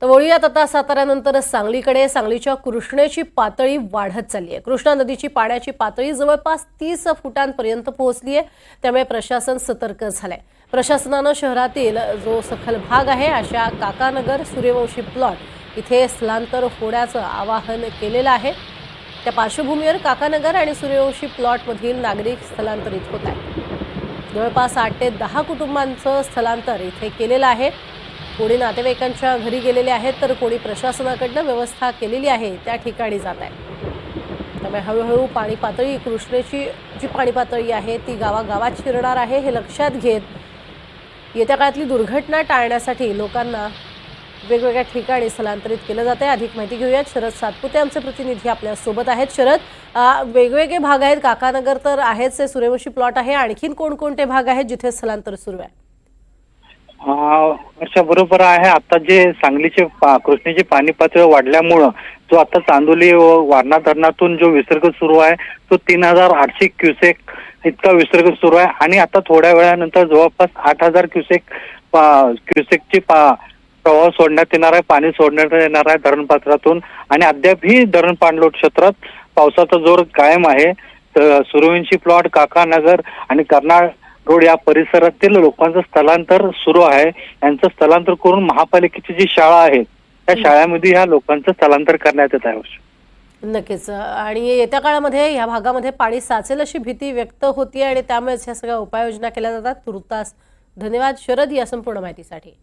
तर वळूयात आता साताऱ्यानंतर सांगलीकडे. सांगलीच्या कृष्णेची पातळी वाढत चालली आहे. कृष्णा नदीची पाण्याची पातळी जवळपास 30 फुटांपर्यंत पोहोचली आहे. त्यामुळे प्रशासन सतर्क झालंय. प्रशासनानं शहरातील जो सखल भाग आहे अशा काकानगर, सूर्यवंशी प्लॉट इथे स्थलांतर होण्याचं आवाहन केलेलं आहे. त्या पार्श्वभूमीवर काकानगर आणि सूर्यवंशी प्लॉटमधील नागरिक स्थलांतरित होत आहेत. जवळपास 8 ते 10 कुटुंबांचं स्थलांतर इथे केलेलं आहे. कोणी नातेवाईकांच्या घरी गेलेले आहेत तर कोणी प्रशासनाकडनं व्यवस्था केलेली आहे त्या ठिकाणी जात आहे. त्यामुळे हळूहळू पाणी पातळी, कृष्णेची जी पाणी पातळी आहे ती गावागावात शिरणार आहे. हे लक्षात घेत येत्या काळातली दुर्घटना टाळण्यासाठी लोकांना वेगवेगळ्या ठिकाणी स्थलांतरित केलं जात आहे. अधिक माहिती घेऊयात. शरद सातपुते आमचे प्रतिनिधी आपल्या सोबत आहेत. शरद, वेगवेगळे भाग आहेत. काकानगर तर आहेच, सूर्यवंशी प्लॉट आहे. आणखीन कोणकोणते भाग आहेत जिथे स्थलांतर सुरू आहे? वर्षा बरोबर आहे. आता जे सांगलीचे कृष्णेची पाणी पातळी वाढल्यामुळं जो आता चांदोली व वारणा धरणातून जो विसर्ग सुरू आहे तो 3800 क्युसेक इतका विसर्ग सुरू आहे आणि आता थोड्या वेळानंतर जवळपास 8000 क्युसेकची प्रवाह सोडण्यात येणार आहे, पाणी सोडण्यात येणार आहे धरणपात्रातून. आणि अद्यापही धरण पाणलोट क्षेत्रात पावसाचा जोर कायम आहे. सूर्यवंशी प्लॉट, काकानगर आणि कर्नाळ रोड या परिसरातील लोकांचं स्थलांतर सुरू आहे. यांचं स्थलांतर करून महापालिकेची जी शाळा आहे त्या शाळेमध्ये ह्या लोकांचं स्थलांतर करण्यात येत आहे. नक्कीच. आणि येत्या काळामध्ये या भागामध्ये पाणी साचेल अशी भीती व्यक्त होती आणि त्यामुळेच ह्या सगळ्या उपाययोजना केल्या जातात. तुर्तास धन्यवाद शरद या संपूर्ण माहितीसाठी.